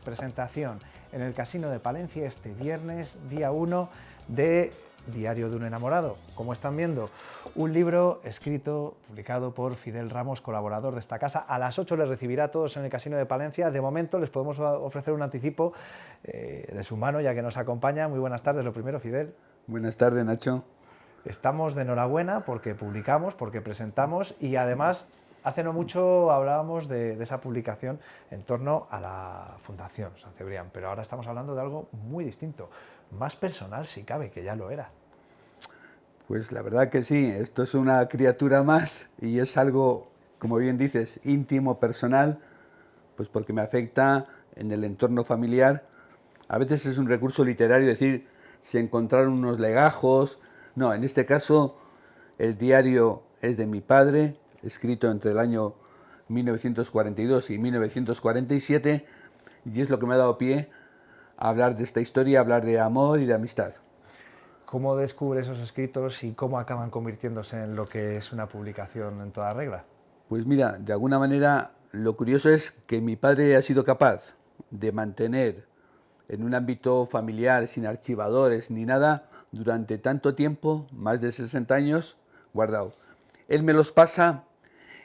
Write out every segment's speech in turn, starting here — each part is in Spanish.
Presentación en el Casino de Palencia este viernes, día 1 de Diario de un enamorado. Como están viendo, un libro escrito, publicado por Fidel Ramos, colaborador de esta casa. A las 8 les recibirá a todos en el Casino de Palencia. De momento les podemos ofrecer un anticipo de su mano, ya que nos acompaña. Muy buenas tardes, lo primero, Fidel. Buenas tardes, Nacho. Estamos de enhorabuena porque publicamos, porque presentamos y además hace no mucho hablábamos de esa publicación en torno a la Fundación San Cebrián, pero ahora estamos hablando de algo muy distinto, más personal si cabe, que ya lo era. Pues la verdad que sí, esto es una criatura más y es algo, como bien dices, íntimo, personal, pues porque me afecta en el entorno familiar. A veces es un recurso literario decir, se encontraron unos legajos. No, en este caso el diario es de mi padre, escrito entre el año 1942 y 1947, y es lo que me ha dado pie a hablar de esta historia, a hablar de amor y de amistad. ¿Cómo descubre esos escritos y cómo acaban convirtiéndose en lo que es una publicación en toda regla? Pues mira, de alguna manera lo curioso es que mi padre ha sido capaz de mantener en un ámbito familiar, sin archivadores ni nada, durante tanto tiempo, más de 60 años, guardado. Él me los pasa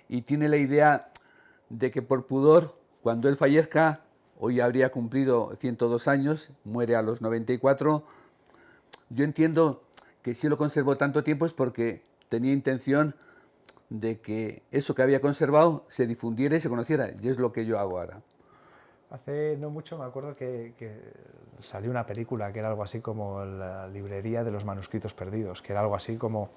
y tiene la idea de que por pudor, cuando él fallezca, hoy habría cumplido 102 años, muere a los 94, yo entiendo que si lo conservó tanto tiempo es porque tenía intención de que eso que había conservado se difundiera y se conociera, y es lo que yo hago ahora. Hace no mucho me acuerdo que salió una película que era algo así como La librería de los manuscritos perdidos, que era algo así como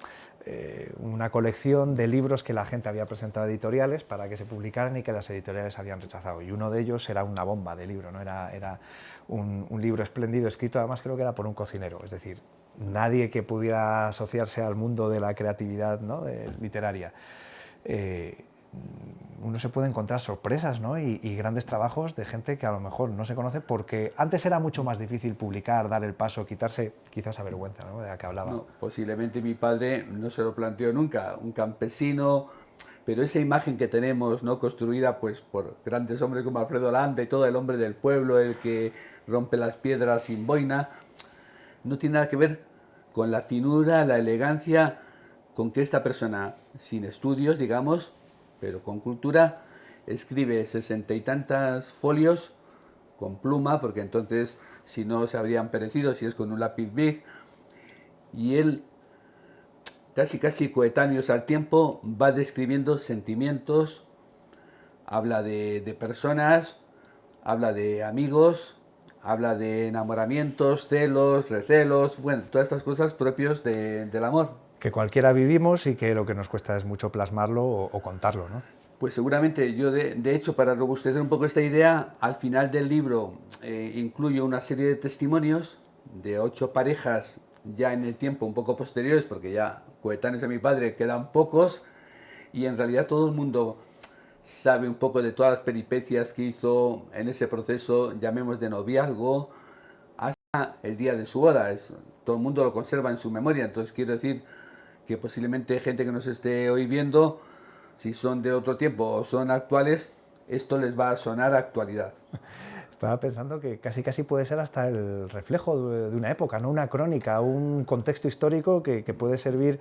una colección de libros que la gente había presentado a editoriales para que se publicaran y que las editoriales habían rechazado. Y uno de ellos era una bomba de libro, ¿no? Era un libro espléndido, escrito además creo que era por un cocinero, es decir, nadie que pudiera asociarse al mundo de la creatividad, ¿no?, literaria. Uno se puede encontrar sorpresas, ¿no?, y grandes trabajos de gente que a lo mejor no se conoce porque antes era mucho más difícil publicar, dar el paso, quitarse quizás esa vergüenza, ¿no?, de la que hablaba. No, posiblemente mi padre no se lo planteó nunca, un campesino, pero esa imagen que tenemos, ¿no?, construida pues por grandes hombres como Alfredo Landa y todo, el hombre del pueblo, el que rompe las piedras sin boina, no tiene nada que ver con la finura, la elegancia con que esta persona, sin estudios, digamos, pero con cultura, escribe 60 y tantas folios con pluma, porque entonces si no se habrían perecido, si es con un lápiz big, y él, casi coetáneos al tiempo, va describiendo sentimientos, habla de personas, habla de amigos, habla de enamoramientos, celos, recelos, bueno, todas estas cosas propios del amor. Que cualquiera vivimos y que lo que nos cuesta es mucho plasmarlo o contarlo, ¿no? Pues seguramente yo, de hecho, para robustecer un poco esta idea, al final del libro incluyo una serie de testimonios de 8 parejas ya en el tiempo un poco posteriores, porque ya coetáneos de mi padre quedan pocos, y en realidad todo el mundo sabe un poco de todas las peripecias que hizo en ese proceso, llamemos de noviazgo, hasta el día de su boda. Todo el mundo lo conserva en su memoria, entonces quiero decir que posiblemente gente que nos esté hoy viendo, si son de otro tiempo o son actuales, esto les va a sonar a actualidad. Estaba pensando que casi puede ser hasta el reflejo de una época, ¿no?, una crónica, un contexto histórico que puede servir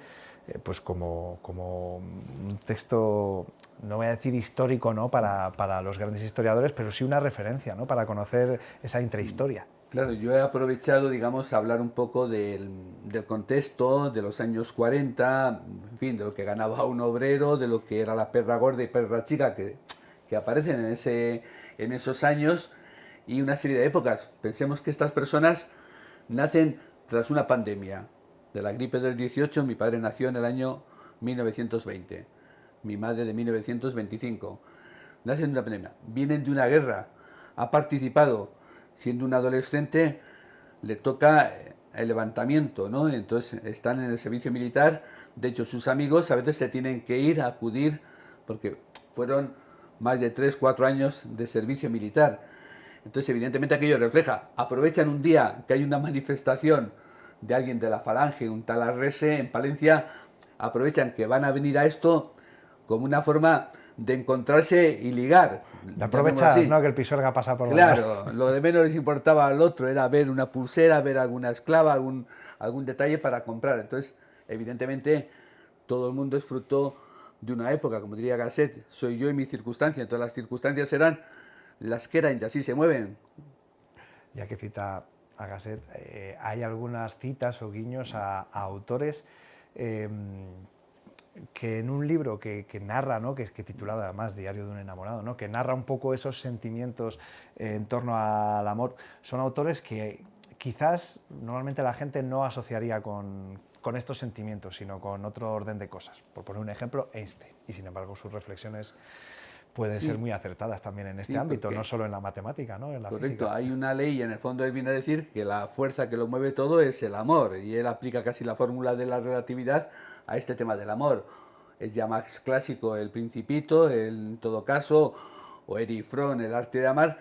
pues como un texto, no voy a decir histórico, ¿no?, para los grandes historiadores, pero sí una referencia, ¿no?, para conocer esa intrahistoria. Claro, yo he aprovechado, digamos, a hablar un poco del contexto de los años 40, en fin, de lo que ganaba un obrero, de lo que era la perra gorda y perra chica que aparecen en esos años y una serie de épocas. Pensemos que estas personas nacen tras una pandemia. De la gripe del 18, mi padre nació en el año 1920, mi madre de 1925. Nacen de una pandemia, vienen de una guerra, ha participado. Siendo un adolescente, le toca el levantamiento, ¿no? Entonces están en el servicio militar. De hecho, sus amigos a veces se tienen que ir a acudir porque fueron más de 3 4 años de servicio militar. Entonces, evidentemente, aquello refleja. Aprovechan un día que hay una manifestación de alguien de la Falange, un tal Arrese en Palencia, aprovechan que van a venir a esto como una forma de encontrarse y ligar. De aprovechar, ¿no?, que el pisuerga pasa por Claro, lo de menos les importaba al otro, era ver una pulsera, ver alguna esclava, algún detalle para comprar. Entonces, evidentemente, todo el mundo es fruto de una época, como diría Gasset, soy yo y mi circunstancia. Entonces, las circunstancias serán las que eran y así se mueven. Ya que cita a Gasset, hay algunas citas o guiños a autores que en un libro que narra, ¿no?, que titulado además Diario de un enamorado, ¿no?, que narra un poco esos sentimientos en torno al amor, son autores que quizás normalmente la gente no asociaría con estos sentimientos, sino con otro orden de cosas. Por poner un ejemplo, Einstein. Y sin embargo sus reflexiones pueden ser muy acertadas también en este ámbito, no solo en la matemática, ¿no?, en la correcto, física. hay una ley y en el fondo él viene a decir que la fuerza que lo mueve todo es el amor y él aplica casi la fórmula de la relatividad a este tema del amor. Es ya más clásico el Principito, en todo caso, o Erich Fromm, el arte de amar,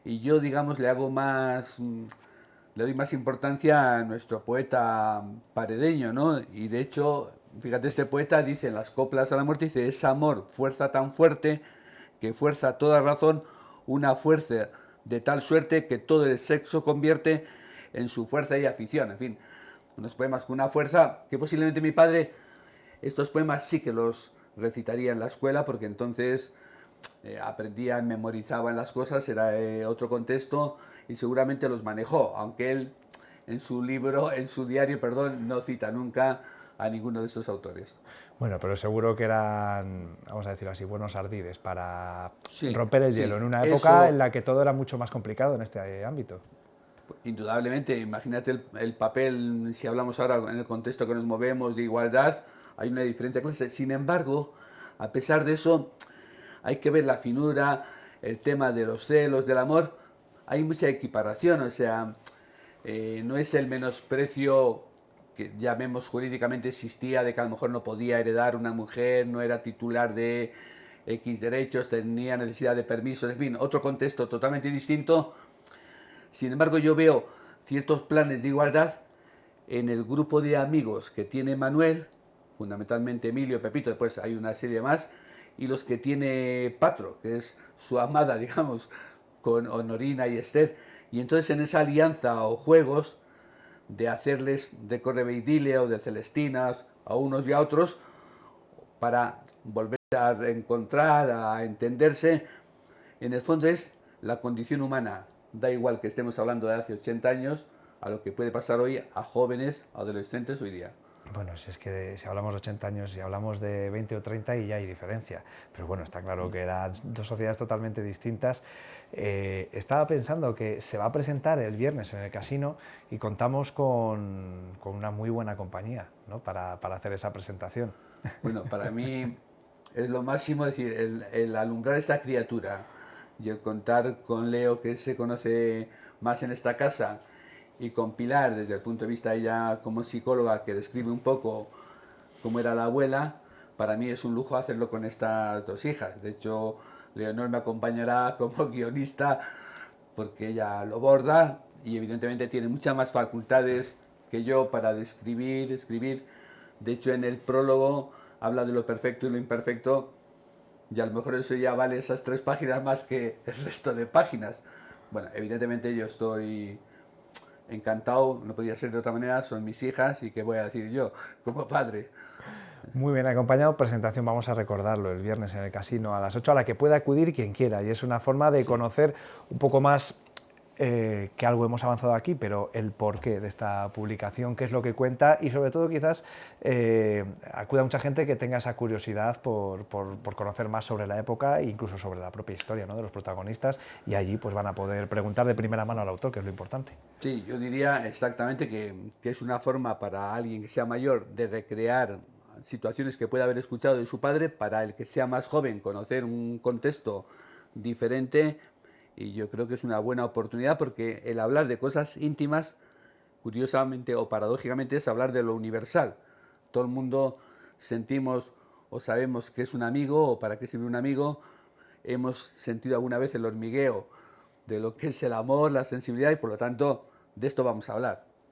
y yo, digamos, le doy más importancia a nuestro poeta paredeño, ¿no? Y de hecho, fíjate, este poeta dice en las coplas a la muerte, dice, es amor, fuerza tan fuerte que fuerza toda razón, una fuerza de tal suerte que todo el sexo convierte en su fuerza y afición. En fin, unos poemas con una fuerza que posiblemente mi padre, estos poemas sí que los recitaría en la escuela, porque entonces aprendían, memorizaban las cosas, era otro contexto y seguramente los manejó, aunque él en su libro, en su diario, perdón, no cita nunca a ninguno de estos autores. Bueno, pero seguro que eran, vamos a decirlo así, buenos ardides para Sí, romper el hielo sí, en una época en eso la que todo era mucho más complicado en este ámbito. indudablemente, imagínate el papel, si hablamos ahora en el contexto que nos movemos de igualdad, hay una diferencia de clase. Sin embargo, a pesar de eso, hay que ver la finura, el tema de los celos, del amor, hay mucha equiparación, o sea, no es el menosprecio que llamemos jurídicamente existía de que a lo mejor no podía heredar una mujer, no era titular de X derechos, tenía necesidad de permisos, en fin, otro contexto totalmente distinto. Sin embargo, yo veo ciertos planes de igualdad en el grupo de amigos que tiene Manuel, fundamentalmente Emilio, Pepito, después hay una serie más, y los que tiene Patro, que es su amada, digamos, con Honorina y Esther. Y entonces en esa alianza o juegos de hacerles de Correveidile o de Celestinas a unos y a otros para volver a reencontrar, a entenderse, en el fondo es la condición humana. Da igual que estemos hablando de hace 80 años a lo que puede pasar hoy a jóvenes, adolescentes hoy día. Bueno, si es que si hablamos de 80 años, si hablamos de 20 o 30 y ya hay diferencia. Pero bueno, está claro que eran dos sociedades totalmente distintas. Estaba pensando que se va a presentar el viernes en el Casino y contamos con una muy buena compañía, ¿no?, para hacer esa presentación. Bueno, para mí es lo máximo, es decir, el alumbrar esta criatura y el contar con Leo, que se conoce más en esta casa, y con Pilar, desde el punto de vista ella como psicóloga, que describe un poco cómo era la abuela, para mí es un lujo hacerlo con estas dos hijas. De hecho, Leonor me acompañará como guionista porque ella lo borda y evidentemente tiene muchas más facultades que yo para describir, escribir. De hecho, en el prólogo habla de lo perfecto y lo imperfecto y a lo mejor eso ya vale esas 3 páginas más que el resto de páginas. Bueno, evidentemente yo estoy encantado, no podía ser de otra manera, son mis hijas y qué voy a decir yo como padre. Muy bien acompañado, presentación, vamos a recordarlo, el viernes en el Casino a las 8, a la que pueda acudir quien quiera, y es una forma de conocer un poco más que algo hemos avanzado aquí, pero el porqué de esta publicación, qué es lo que cuenta, y sobre todo quizás acuda mucha gente que tenga esa curiosidad por conocer más sobre la época e incluso sobre la propia historia, ¿no?, de los protagonistas, y allí pues van a poder preguntar de primera mano al autor, que es lo importante. Sí, yo diría exactamente que es una forma para alguien que sea mayor de recrear situaciones que pueda haber escuchado de su padre, para el que sea más joven conocer un contexto diferente, y yo creo que es una buena oportunidad porque el hablar de cosas íntimas, curiosamente o paradójicamente, es hablar de lo universal. Todo el mundo sentimos o sabemos que es un amigo o para qué sirve un amigo, hemos sentido alguna vez el hormigueo de lo que es el amor, la sensibilidad y por lo tanto de esto vamos a hablar.